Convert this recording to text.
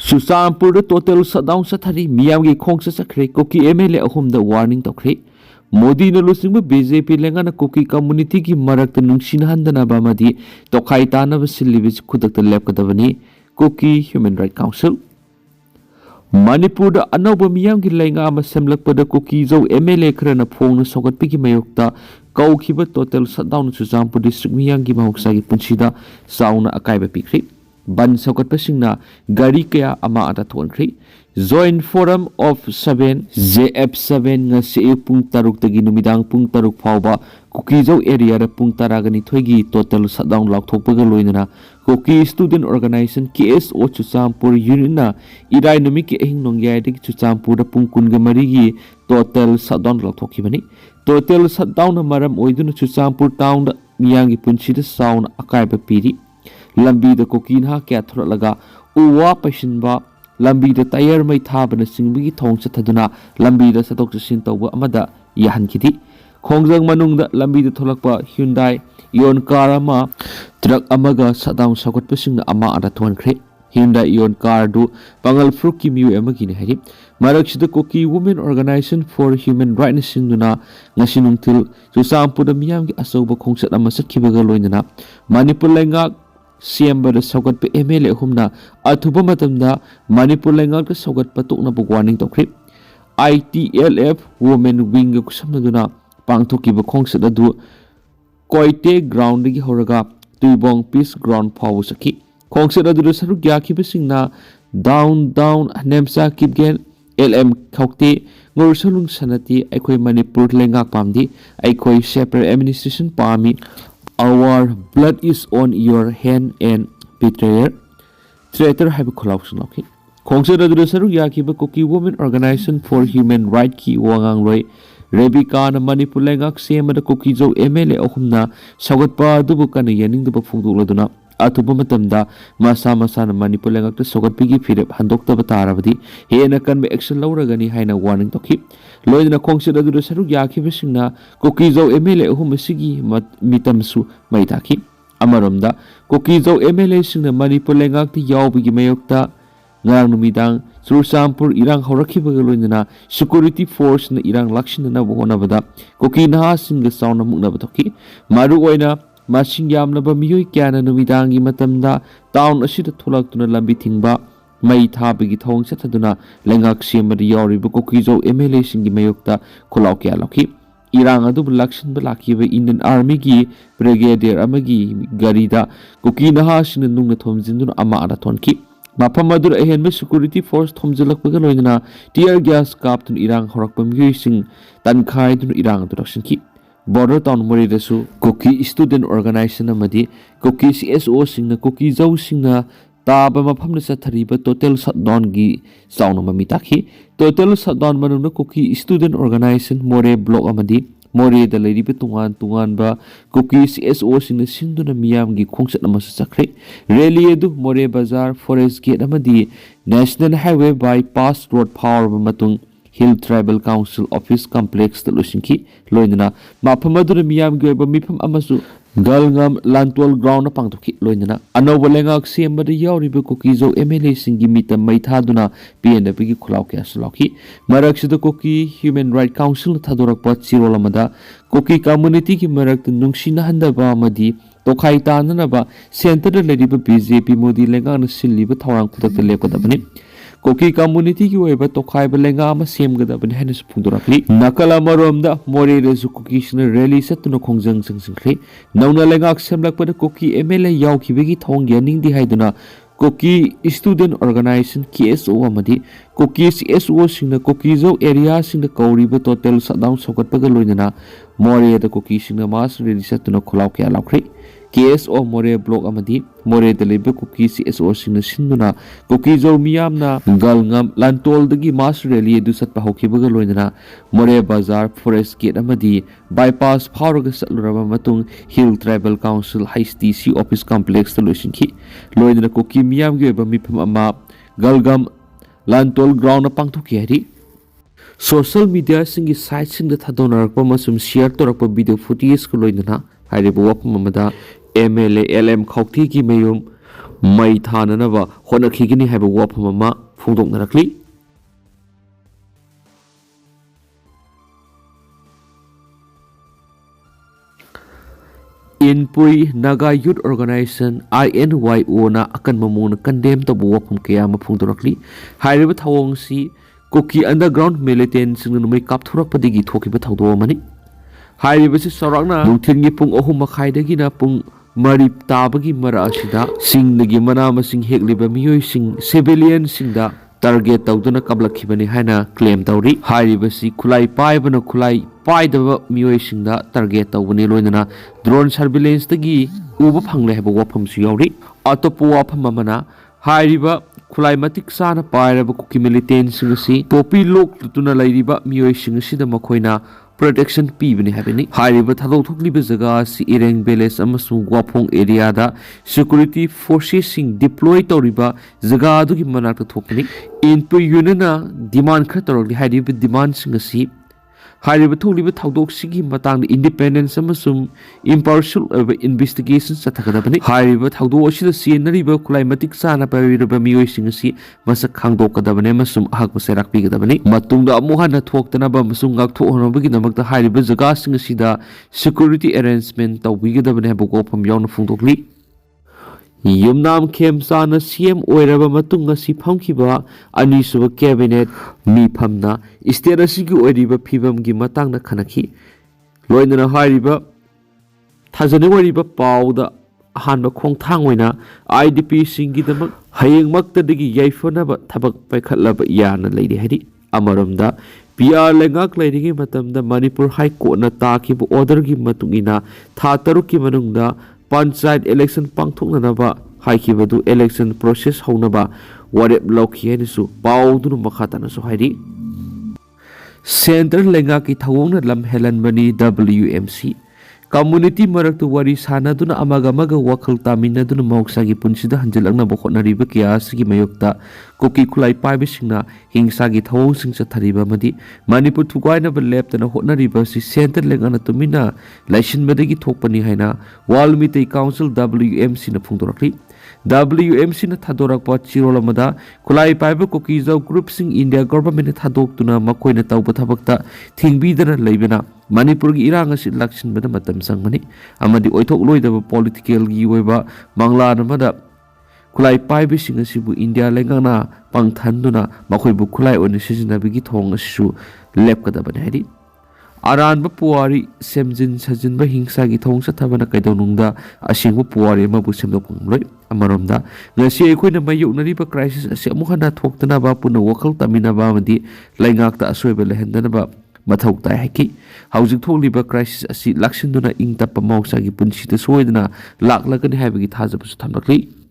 Churachandpur total shutdown sathari miyamgi khongsa sakre Kuki MLA ahumda warning tokre Modi na lusingba BJP lengana Kuki community ki marakta nungsinhandana madi tokai tanaba silibis khudakta lepkadabani Kuki Human Rights Council Manipur da anauba miyamgi lenga ama semlakpada Kuki zo MLA khrana phongna sogatpigi mayokta kaukiba total shutdown Churachandpur district miyamgi mahoksagi punsida sauna akaiba pikri Ban Sokatpasingna Gari Kaya Ama Ata Tonkri Joint Forum of 7 JF7 nga si pung taruk tagi numidang pung taruk pauba Kukizo area da pung taragani thoigi total shutdown laukthokpaga loinana Kuki Student Organization KSO Churachandpur Union na irai numi ki ehing nongyai dik Churachandpur da pung kunga marigi total shutdown laukthokibani total shutdown na maram oiduna Churachandpur town da miyangi punsida sauna akaiba piri Lambi da Kuki kya thuralaga uwa pashinba lambi da tayar mai thabana singbigi thong chathaduna lambi da satok chasin tawba amada yahan kiti khongjang manung da lambi da tholakpa Hyundai Ion car ama truck amaga shutdown sagot pasing ama ada thonkhre Hyundai Ion car du pangal fruit ki miu amagi ne hari marakshida Kuki Women Organization for Human Rights sinduna ngasinungtil Churachandpur da miyam gi asoba khongsat ama sakhibaga loinana Manipur lenga Siamba da Sogat pe MLA humna athuba matamda Manipur lengal ka Sogat patukna bu warning tokri ITLF Women Wing ku samnaduna pangthoki ba khongsa adu Koite ground gi horaga Tuibong Peace Ground phawu saki khongsa adu saru gya ki basingna down nemsa kipgen LM khokti ngursalung sanati aikhoi Manipur lengak pamdi aikhoi separate administration pami Our blood is on your hand and betrayer. Traitor have a collapse knocking. Consider the Saru Yakiba Kuki Women Organization for Human Rights Ki Wangang Roy, Rebecca and Manipulangak, same at the Kukizo MLA Ohumna, Sagatpa, Dubukan, Yening the Bafudula, Atubumatamda, Masana Manipulangak, the Sogat Pigi Philip, and Dr. Bataravadi, he and a can be extra Lauragani Hina warning to keep. Loina consider the Saru Yaki Vishina, Kukizo MLA Humasigi, Mitamsu, Maitaki, Amaramda, Kukizo MLA Sing the Manipulangak, the Yaubigi Mayokta, Narumidang, Churachandpur, Irang Horakibagalina, Security Force in Irang Lakshin and Navada, Kokina sing the sound of Munabatoki, Maruoina, Masing Yamnaba Miyu Kana Numidangi Matamda, down a shit tulak to the Lambitingba, May Tabigi Tong Sataduna, Lengak Shima the Yori Bukokizo, MLA Singi Mayokta, Kolokia Loki, Irang Adub Lakshin Balaki, Indian Army Gi, Brigadier Amagi, Garida, Kokina Hasin and Nungatom Zindun Amada Tonki. Mapamadur ahen security force thomjalak pagaloina tear gas captain Irang horakpam using tankai dun Irang introduction ki border town mori desu Kuki student organization amadi Kuki CSO singna Kuki zau singna taba maphamna sathariba total shutdown gi sauna mamitaki total shutdown manuna Kuki student organization more block amadi More da lady tungan ba Kuki CSO sing sinduna miyam gi khongsat amasu sakre rally edu More Bazaar Forest Gate amadi National Highway Bypass Road Power matung Hill Tribal Council Office Complex da lusinki loinana maphamadu miyam gi ba mifam amasu Galngam Lantol Ground pangtoki loinana anoba lengak semba de yawriba Kuki zo MLA singi mita maithaduna PNP gi khulaw kya sloki maraksida Kuki Human Rights Council thadorakpa chirolamada Kuki community ki marak nungsina handaba amadi tokhai tananaba center da leriba BJP Modi lengak silliba thawang khudak lepkadabani Kuki community ki weba tokhai ba lenga ama semgadabani hanis phungdorakli nakala maromda More resu Kuki sina rally satuna khongjang singkhri nauna lengak semlakpada Kuki MLA yawkhibegi thongya ningdi haiduna Kuki student organization KSO amadi Kuki CSO singna Kuki zo area singna kauriba total shutdown sokatpaga loinana More da Kuki singna mas rally satuna kholaw kya lakhri KSO More block amadi More delibe Kuki CSO singna sinduna Kuki zo miyamna galngam lantol dagi mas rally edu satpa hokhibaga loinana More Bazaar Forest Gate amadi bypass pharaga satluraba matung Hill Tribal Council HTC Office Complex solution ki loinana Kuki miyam gi ba mifam ama galgam lantol ground pangthoki hari social media singi site sing da thadonarakpa masum share torakpa video footage ko loinana haribu wapam amada MLA LM khokti ki mayum ꯃꯩ ꯊꯥꯅꯅꯕ ꯍꯣꯠꯅꯈꯤꯒꯅꯤ ꯍꯥꯏꯕ ꯋꯥꯐꯝ ꯑꯃ ꯐꯣꯡꯗꯣꯛꯅꯔꯛꯂꯤ꯫ ꯏꯟꯄꯨꯏ ꯅꯥꯒꯥ ꯌꯨꯠ organisation INYO ꯅ ꯑꯀꯟꯕ ꯃꯑꯣꯡꯗ condemn ꯇꯧꯕ ꯋꯥꯐꯝ ꯀꯌꯥ ꯑꯃ ꯐꯣꯡꯗꯣꯔꯛꯂꯤ꯫ ꯍꯥꯏꯔꯤꯕ ꯊꯧꯑꯣꯡ ꯑꯁꯤ ꯀꯨꯀꯤ ꯑꯟꯗꯔꯒ꯭ꯔꯥꯎꯟ ꯃꯤꯂꯤꯇꯦꯟꯠꯁꯤꯡꯅ ꯅꯣꯡꯃꯩ ꯀꯥꯞꯊꯣꯔꯛꯄꯗꯒꯤ ꯊꯣꯛꯈꯤꯕ ꯊꯧꯗꯣꯛ ꯑꯃꯅꯤ꯫ ꯍꯥꯏꯔꯤꯕꯁꯤ ꯆꯥꯎꯔꯥꯛꯅ ꯅꯨꯡꯊꯤꯜꯒꯤ ꯄꯨꯡ 3:30ꯗꯒꯤꯅ ꯄꯨꯡ 4 ꯇꯥꯕꯒꯤ ꯃꯔꯛ ꯑꯁꯤꯗ ꯆꯤꯡꯗꯒꯤ ꯃꯅꯥ ꯃꯁꯤꯡ ꯍꯦꯛꯂꯤꯕ ꯃꯤꯑꯣꯏꯁꯤꯡ ꯁꯤꯚꯤꯂꯤꯌꯟꯁꯤꯡꯗ ꯇꯥꯔꯒꯦꯠ ꯇꯧꯗꯨꯅ ꯀꯥꯞꯂꯛꯈꯤꯕꯅꯤ ꯍꯥꯏꯅ ꯀ꯭ꯂꯦꯝ ꯇꯧꯔꯤ꯫ ꯍꯥꯏꯔꯤꯕꯁꯤ ꯈꯨꯠꯂꯥꯏ ꯄꯥꯏꯕꯅ ꯈꯨꯠꯂꯥꯏ ꯄꯥꯏꯗꯕ ꯃꯤꯑꯣꯏꯁꯤꯡꯗ ꯇꯥꯔꯒꯦꯠ ꯇꯧꯕꯅꯤ, ꯂꯣꯏꯅꯅ ꯗ꯭ꯔꯣꯟ ꯁꯔꯚꯤꯂꯦꯟꯁꯇꯒꯤ ꯎꯕ ꯐꯪꯂꯦ ꯍꯥꯏꯕ ꯋꯥꯐꯝꯁꯨ ꯌꯥꯎꯔꯤ꯫ ꯑꯇꯣꯞꯄ ꯋꯥꯐꯝ ꯑꯃꯅ ꯍꯥꯏꯔꯤꯕ ꯈꯨꯠꯂꯥꯏ ꯃꯇꯤꯛ ꯆꯥꯅ ꯄꯥꯏꯔꯕ ꯀꯨꯀꯤ ꯃꯤꯂꯤꯇꯦꯟꯠꯁꯤꯡ ꯑꯁꯤ ꯄꯣꯄꯤ ꯂꯣꯛꯇꯨꯅ ꯂꯩꯔꯤꯕ ꯃꯤꯑꯣꯏꯁꯤꯡ ꯑꯁꯤꯗ ꯃꯈꯣꯏꯅ ꯄ꯭ꯔꯣꯇꯦꯛꯁꯟ ꯄꯤꯕꯅꯤ ꯍꯥꯏꯕꯅꯤ꯫ ꯍꯥꯏꯔꯤꯕ ꯊꯧꯗꯣꯛ ꯊꯣꯛꯂꯤꯕ ꯖꯒꯥ ꯑꯁꯤ ꯏꯔꯦꯡ ꯚꯤꯂꯦꯖ ꯑꯃꯁꯨꯡ ꯋꯥꯐꯣꯡ ꯑꯦꯔꯤꯌꯥꯗ ꯁꯦꯀ꯭ꯌꯨꯔꯤꯇꯤ ꯐꯣꯔꯁꯦꯁꯁꯤꯡ ꯗꯤꯄ꯭ꯂꯣꯏ ꯇꯧꯔꯤꯕ ꯖꯒꯥ ꯑꯗꯨꯒꯤ ꯃꯅꯥꯛꯇ ꯊꯣꯛꯄꯅꯤ꯫ ꯏꯟꯄꯨꯏ ꯌꯨꯅꯤꯌꯟꯅ ꯗꯤꯃꯥꯟ ꯈꯔ ꯇꯧꯔꯛꯂꯤ꯫ ꯍꯥꯏꯔꯤꯕ ꯗꯤꯃꯥꯟꯁꯤꯡ ꯑꯁꯤ ꯍꯥꯏꯔꯤꯕ ꯊꯣꯛꯂꯤꯕ ꯊꯧꯗꯣꯛꯁꯤꯒꯤ ꯃꯇꯥꯡꯗ ꯏꯟꯗꯤꯄꯦꯟꯗꯦꯟꯁ ꯑꯃꯁꯨꯡ ꯏꯝꯄꯥꯔꯁꯤꯌꯦꯜ ꯑꯣꯏꯕ ꯏꯟꯚꯦꯁꯇꯤꯒꯦꯁꯟ ꯆꯠꯊꯒꯗꯕꯅꯤ꯫ ꯍꯥꯏꯔꯤꯕ ꯊꯧꯗꯣꯛ ꯑꯁꯤꯗ ꯆꯦꯟꯅꯔꯤꯕ ꯈꯨꯠꯂꯥꯏ ꯃꯇꯤꯛ ꯆꯥꯅ ꯄꯥꯏꯔꯤꯕ ꯃꯤꯑꯣꯏꯁꯤꯡ ꯑꯁꯤ ꯃꯁꯛ ꯈꯪꯗꯣꯛꯀꯗꯕꯅꯤ ꯑꯃꯁꯨꯡ ꯑꯍꯛꯄ ꯆꯩꯔꯥꯛ ꯄꯤꯒꯗꯕꯅꯤ꯫ ꯃꯇꯨꯡꯗ ꯑꯃꯨꯛ ꯍꯟꯅ ꯊꯣꯛꯇꯅꯕ ꯑꯃꯁꯨꯡ ꯉꯥꯛꯊꯣꯛꯅꯕꯒꯤꯗꯃꯛꯇ ꯍꯥꯏꯔꯤꯕ ꯖꯒꯥꯁꯤꯡ ꯑꯁꯤꯗ ꯁꯦꯀ꯭ꯌꯨꯔꯤꯇꯤ ꯑꯦꯔꯦꯟꯖꯃꯦꯟꯠ ꯇꯧꯕꯤꯒꯗꯕꯅꯤ ꯍꯥꯏꯕ ꯋꯥꯐꯝ ꯌꯥꯎꯅ ꯐꯣꯡꯗꯣꯛꯂꯤ꯫ ꯌꯨꯝꯅꯥꯝ ꯈꯦꯝꯆꯥꯅ CM ꯑꯣꯏꯔꯕ ꯃꯇꯨꯡ ꯉꯁꯤ ꯐꯝꯈꯤꯕ ꯑꯅꯤꯁꯨꯕ ꯀꯦꯕꯤꯅꯦꯠ ꯃꯤꯐꯝꯅ ꯁ꯭ꯇꯦꯠ ꯑꯁꯤꯒꯤ ꯑꯣꯏꯔꯤꯕ ꯐꯤꯕꯝꯒꯤ ꯃꯇꯥꯡꯗ ꯈꯟꯅꯈꯤ꯫ ꯂꯣꯏꯅꯅ ꯍꯥꯏꯔꯤꯕ ꯊꯥꯖꯅꯤꯡ ꯑꯣꯏꯔꯤꯕ ꯄꯥꯎꯗ ꯑꯍꯥꯟꯕ ꯈꯣꯡꯊꯥꯡ ꯑꯣꯏꯅ IDPꯁꯤꯡꯒꯤꯗꯃꯛ ꯍꯌꯦꯡꯃꯛꯇꯗꯒꯤ ꯌꯥꯏꯐꯅꯕ ꯊꯕꯛ ꯄꯥꯏꯈꯠꯂꯕ ꯌꯥꯅ ꯂꯩꯔꯤ ꯍꯥꯏꯔꯤ꯫ ꯑꯃꯔꯣꯝꯗ PR ꯂꯩꯉꯥꯛ ꯂꯩꯔꯤꯉꯩ ꯃꯇꯝꯗ ꯃꯅꯤꯄꯨꯔ ꯍꯥꯏ ꯀꯣꯔꯠꯅ ꯇꯥꯈꯤꯕ ꯑꯣꯔꯗꯔꯒꯤ ꯃꯇꯨꯡ ꯏꯟꯅ ꯊꯥ 6ꯀꯤ ꯃꯅꯨꯡꯗ ꯄꯟꯆꯥꯌꯠ ꯏꯂꯦꯛꯁꯟ ꯄꯥꯡꯊꯣꯛꯅꯅꯕ ꯍꯥꯏꯈꯤꯕꯗꯨ ꯏꯂꯦꯛꯁꯟ ꯄ꯭ꯔꯣꯁꯦꯁ ꯍꯧꯅꯕ ꯋꯥꯔꯦꯞ ꯂꯧꯈꯤ ꯍꯥꯏꯅꯁꯨ ꯄꯥꯎꯗꯨꯅ ꯃꯈꯥ ꯇꯥꯅꯁꯨ ꯍꯥꯏꯔꯤ꯫ ꯁꯦꯟꯇ꯭ꯔꯦꯜ ꯂꯩꯉꯥꯛꯀꯤ ꯊꯧꯑꯣꯡꯅ ꯂꯝ ꯍꯦꯜꯍꯟꯕꯅꯤ WMC ꯀꯝꯃꯨꯅꯤꯇꯤ ꯃꯔꯛꯇ ꯋꯥꯔꯤ ꯁꯥꯅꯗꯨꯅ ꯑꯃꯒ ꯑꯃꯒ ꯋꯥꯈꯜ ꯇꯥꯃꯤꯟꯅꯗꯨꯅ ꯃꯍꯧꯁꯥꯒꯤ ꯄꯨꯟꯁꯤꯗ ꯍꯟꯖꯤꯜꯂꯛꯅꯕ ꯍꯣꯠꯅꯔꯤꯕ ꯀꯌꯥ ꯑꯁꯤꯒꯤ ꯃꯥꯌꯣꯛꯇ ꯀꯨꯀꯤ ꯈꯨꯠꯂꯥꯏ ꯄꯥꯏꯕꯁꯤꯡꯅ ꯍꯤꯡꯁꯥꯒꯤ ꯊꯧꯑꯣꯡꯁꯤꯡ ꯆꯠꯊꯔꯤꯕ ꯑꯃꯗꯤ ꯃꯅꯤꯄꯨꯔ ꯊꯨꯒꯥꯏꯅꯕ ꯂꯦꯞꯇꯅ ꯍꯣꯠꯅꯔꯤꯕ ꯑꯁꯤ ꯁꯦꯟꯇ꯭ꯔꯦꯜ ꯂꯩꯉꯥꯛꯅ ꯇꯨꯃꯤꯟꯅ ꯂꯩꯁꯤꯟꯕꯗꯒꯤ ꯊꯣꯛꯄꯅꯤ ꯍꯥꯏꯅ ꯋꯥꯔꯜ ꯃꯤꯇꯩ ꯀꯥꯎꯟꯁꯤꯜ WMCꯅ ꯐꯣꯡꯗꯣꯔꯛꯂꯤ꯫ WMCꯅ ꯊꯥꯗꯣꯔꯛꯄ ꯆꯤꯔꯣꯜ ꯑꯃꯗ ꯈꯨꯠꯂꯥꯏ ꯄꯥꯏꯕ ꯀꯨꯀꯤꯖꯝ ꯒ꯭ꯔꯨꯞꯁꯤꯡ ꯏꯟꯗꯤꯌꯥ ꯒꯚꯔꯟꯃꯦꯟꯠꯅ ꯊꯥꯗꯣꯛꯇꯨꯅ ꯃꯈꯣꯏꯅ ꯇꯧꯕ ꯊꯕꯛꯇ ꯊꯤꯡꯕꯤꯗꯅ ꯂꯩꯕꯅ ꯃꯅꯤꯄꯨꯔꯒꯤ ꯏꯔꯥꯡ ꯑꯁꯤ ꯂꯥꯛꯁꯤꯟꯕꯗ ꯃꯇꯝ ꯆꯪꯕꯅꯤ ꯑꯃꯗꯤ ꯑꯣꯏꯊꯣꯛꯂꯣꯏꯗꯕ ꯄꯣꯂꯤꯇꯤꯀꯦꯜꯒꯤ ꯑꯣꯏꯕ ꯃꯪꯂꯥꯟ ꯑꯃꯗ ꯈꯨꯠꯂꯥꯏ ꯄꯥꯏꯕꯁꯤꯡ ꯑꯁꯤꯕꯨ ꯏꯟꯗꯤꯌꯥ ꯂꯩꯉꯥꯛꯅ ꯄꯪꯊꯍꯟꯗꯨꯅ ꯃꯈꯣꯏꯕꯨ ꯈꯨꯠꯂꯥꯏ ꯑꯣꯏꯅ ꯁꯤꯖꯤꯟꯅꯕꯒꯤ ꯊꯧꯑꯣꯡ ꯑꯁꯤꯁꯨ ꯂꯦꯞꯀꯗꯕꯅꯤ ꯍꯥꯏꯔꯤ꯫ ꯑꯔꯥꯟꯕ ꯄꯨꯋꯥꯔꯤ ꯁꯦꯝꯖꯤꯟ ꯁꯥꯖꯤꯟꯕ ꯍꯤꯡꯁꯥꯒꯤ ꯊꯧꯑꯣꯡ ꯆꯠꯊꯕꯅ ꯀꯩꯗꯧꯅꯨꯡꯗ ꯑꯁꯦꯡꯕ ꯄꯨꯋꯥꯔꯤ ꯑꯃꯕꯨ ꯁꯦꯝꯗꯣꯛꯄ ꯉꯝꯂꯣꯏ꯫ ꯑꯃꯔꯣꯝꯗ ꯉꯁꯤ ꯑꯩꯈꯣꯏꯅ ꯃꯥꯌꯣꯛꯅꯔꯤꯕ ꯀ꯭ꯔꯥꯏꯁꯤꯁ ꯑꯁꯤ ꯑꯃꯨꯛ ꯍꯟꯅ ꯊꯣꯛꯇꯅꯕ ꯄꯨꯟꯅ ꯋꯥꯈꯜ ꯇꯥꯃꯤꯟꯅꯕ ꯑꯃꯗꯤ ꯂꯩꯉꯥꯛꯇ ꯑꯁꯣꯏꯕ ꯂꯩꯍꯟꯗꯅꯕ ꯃꯊꯧ ꯇꯥꯏ ꯍꯥꯏꯈꯤ꯫ ꯍꯧꯖꯤꯛ ꯊꯣꯛꯂꯤꯕ ꯀ꯭ꯔꯥꯏꯁꯤꯁ ꯑꯁꯤ ꯂꯥꯛꯁꯤꯟꯗꯨꯅ ꯏꯪ ꯇꯞꯄ ꯃꯍꯧꯁꯥꯒꯤ ꯄꯨꯟꯁꯤꯗ ꯁꯣꯏꯗꯅ ꯂꯥꯛꯂꯒꯅꯤ ꯍꯥꯏꯕꯒꯤ ꯊꯥꯖꯕꯁꯨ ꯊꯝꯂꯛꯂꯤ꯫